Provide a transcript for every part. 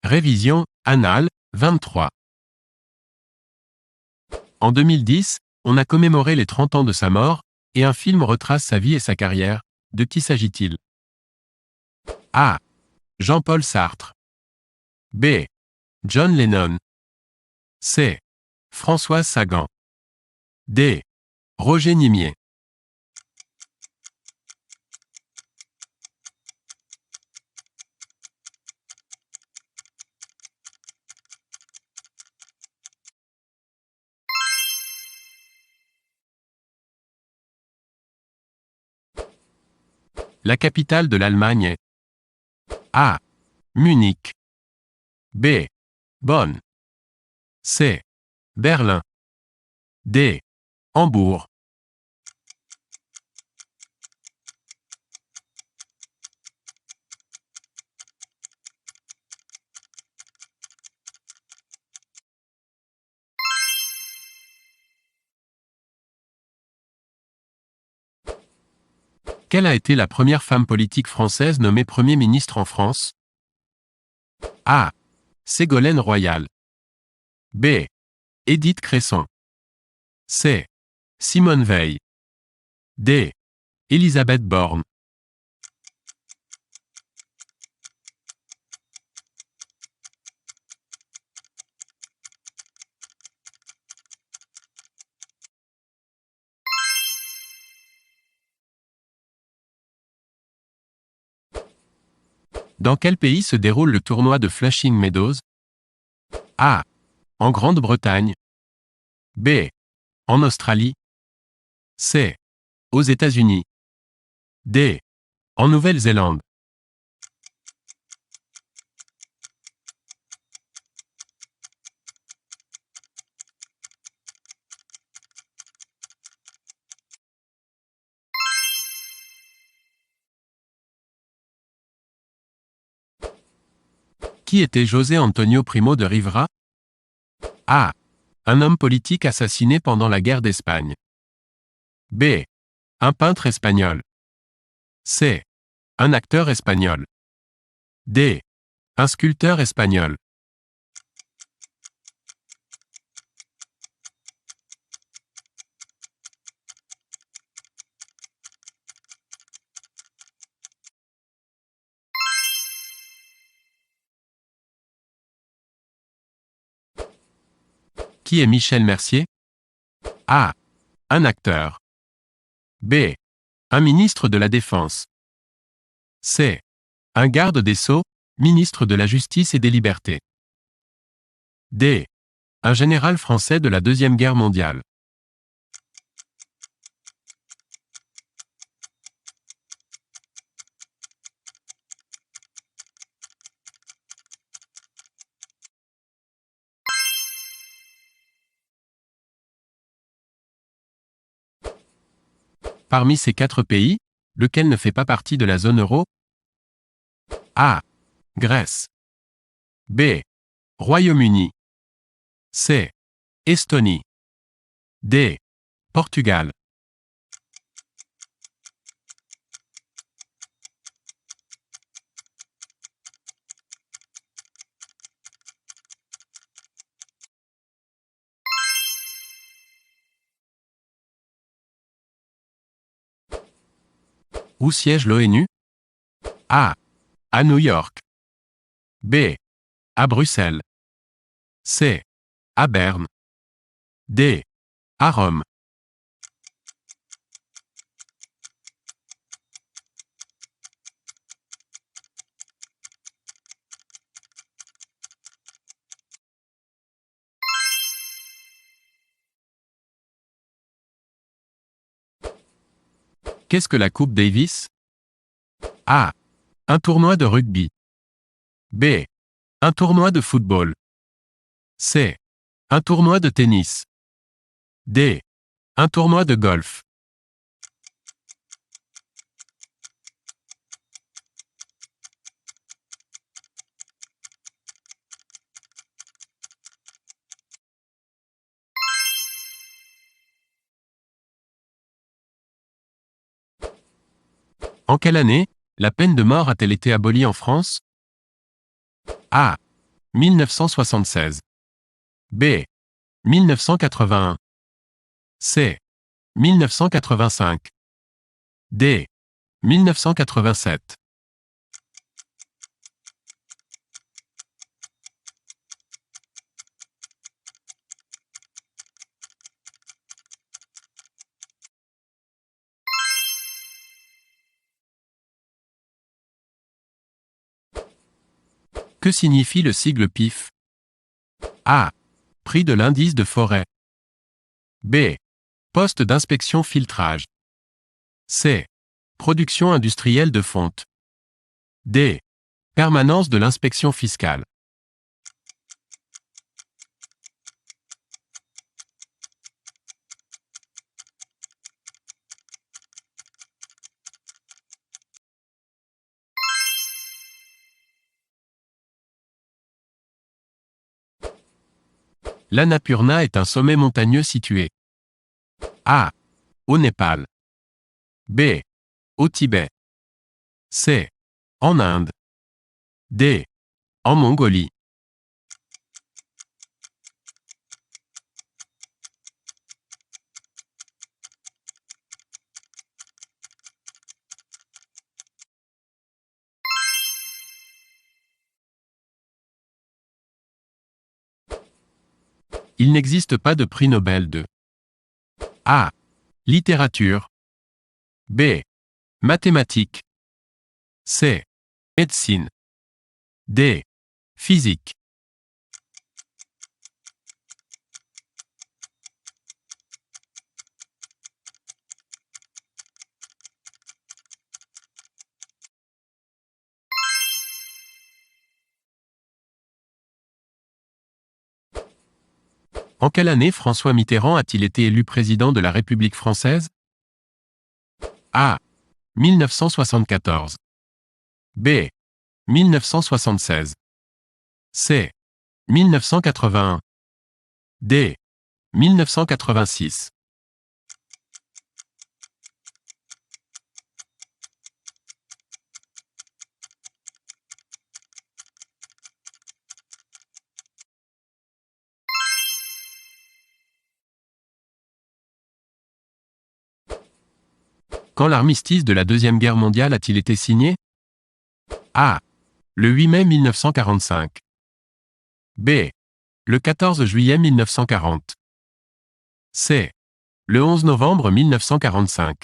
Révision, Annales, 23. En 2010, on a commémoré les 30 ans de sa mort, et un film retrace sa vie et sa carrière. De qui s'agit-il? A. Jean-Paul Sartre. B. John Lennon. C. Françoise Sagan. D. Roger Nimier. La capitale de l'Allemagne est A. Munich. B. Bonn. C. Berlin. D. Hambourg. Quelle a été la première femme politique française nommée Premier ministre en France? A. Ségolène Royal. B. Édith Cresson. C. Simone Veil. D. Élisabeth Borne. Dans quel pays se déroule le tournoi de Flushing Meadows? A. En Grande-Bretagne. B. En Australie. C. Aux États-Unis. D. En Nouvelle-Zélande. Qui était José Antonio Primo de Rivera? A. Un homme politique assassiné pendant la guerre d'Espagne. B. Un peintre espagnol. C. Un acteur espagnol. D. Un sculpteur espagnol. Qui est Michel Mercier? A. Un acteur. B. Un ministre de la Défense. C. Un garde des Sceaux, ministre de la Justice et des Libertés. D. Un général français de la Deuxième Guerre mondiale. Parmi ces 4 pays, lequel ne fait pas partie de la zone euro? A. Grèce. B. Royaume-Uni. C. Estonie. D. Portugal. Où siège l'ONU? A. À New York. B. À Bruxelles. C. À Berne. D. À Rome. Qu'est-ce que la Coupe Davis? A. Un tournoi de rugby. B. Un tournoi de football. C. Un tournoi de tennis. D. Un tournoi de golf. En quelle année, la peine de mort a-t-elle été abolie en France? A. 1976. B. 1981. C. 1985. D. 1987. Que signifie le sigle PIF? A. Prix de l'indice de forêt. B. Poste d'inspection filtrage. C. Production industrielle de fonte. D. Permanence de l'inspection fiscale. L'Annapurna est un sommet montagneux situé. A. Au Népal. B. Au Tibet. C. En Inde. D. En Mongolie. Il n'existe pas de prix Nobel de A. Littérature. B. Mathématiques. C. Médecine. D. Physique. En quelle année François Mitterrand a-t-il été élu président de la République française? A. 1974. B. 1976. C. 1981. D. 1986. Quand l'armistice de la Deuxième Guerre mondiale a-t-il été signé? A. Le 8 mai 1945. B. Le 14 juillet 1940. C. Le 11 novembre 1945.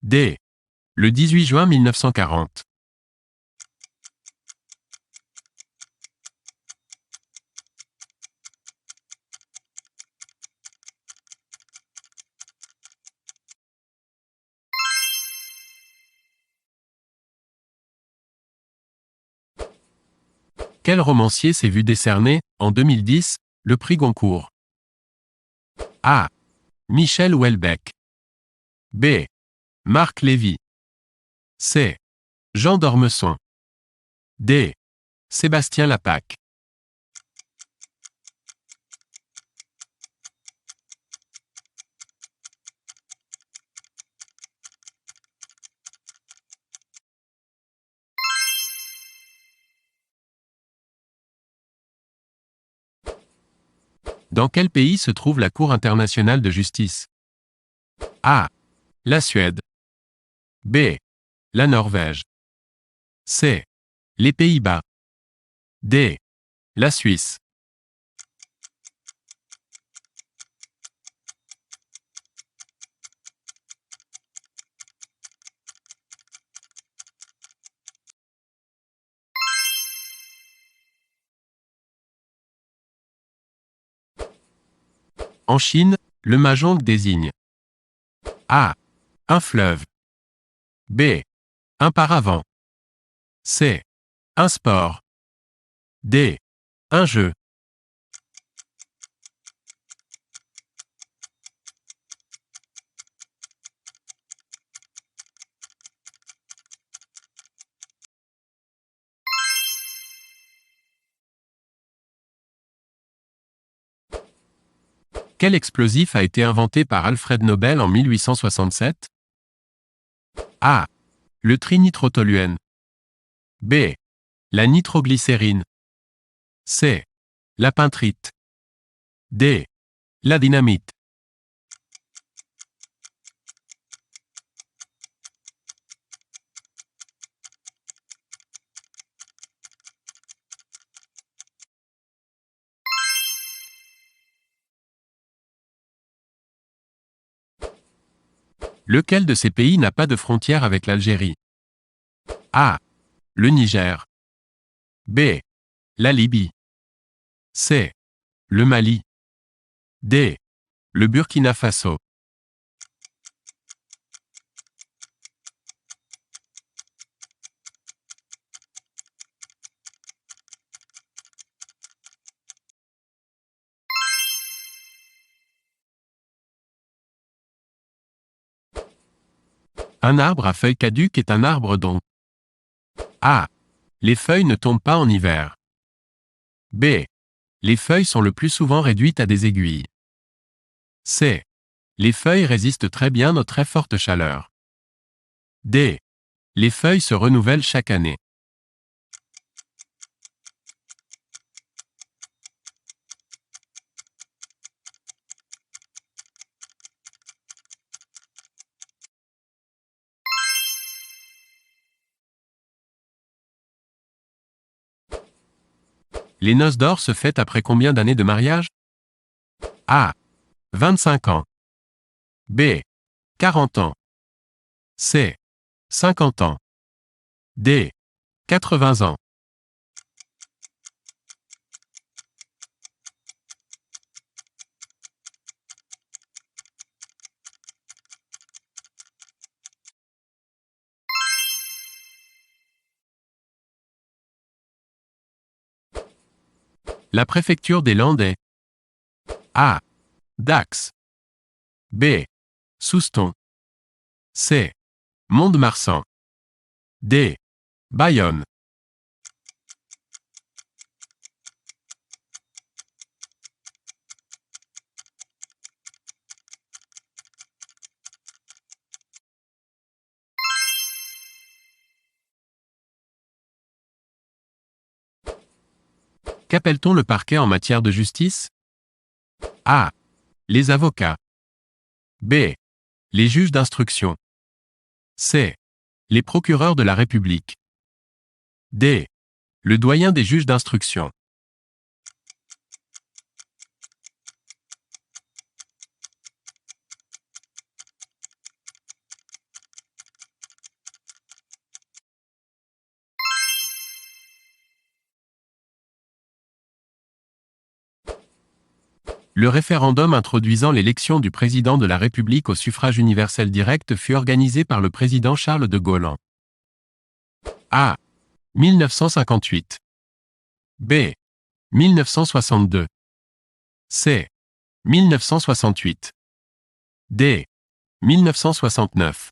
D. Le 18 juin 1940. Quel romancier s'est vu décerner, en 2010, le prix Goncourt? A. Michel Houellebecq. B. Marc Lévy. C. Jean d'Ormesson. D. Sébastien Lapaque. Dans quel pays se trouve la Cour internationale de justice? A. La Suède. B. La Norvège. C. Les Pays-Bas. D. La Suisse. En Chine, le mahjong désigne A. Un fleuve. B. Un paravent. C. Un sport. D. Un jeu. Quel explosif a été inventé par Alfred Nobel en 1867? A. Le trinitrotoluène. B. La nitroglycérine. C. La peintrite. D. La dynamite. Lequel de ces pays n'a pas de frontière avec l'Algérie? A. Le Niger. B. La Libye. C. Le Mali. D. Le Burkina Faso. Un arbre à feuilles caduques est un arbre dont A. Les feuilles ne tombent pas en hiver. B. Les feuilles sont le plus souvent réduites à des aiguilles. C. Les feuilles résistent très bien aux très fortes chaleurs. D. Les feuilles se renouvellent chaque année. Les noces d'or se fêtent après combien d'années de mariage? A. 25 ans. B. 40 ans. C. 50 ans. D. 80 ans. La préfecture des Landes est A. Dax. B. Souston. C. Mont-de-Marsan. D. Bayonne. Qu'appelle-t-on le parquet en matière de justice? A. Les avocats. B. Les juges d'instruction. C. Les procureurs de la République. D. Le doyen des juges d'instruction. Le référendum introduisant l'élection du président de la République au suffrage universel direct fut organisé par le président Charles de Gaulle en A. 1958. B. 1962. C. 1968. D. 1969.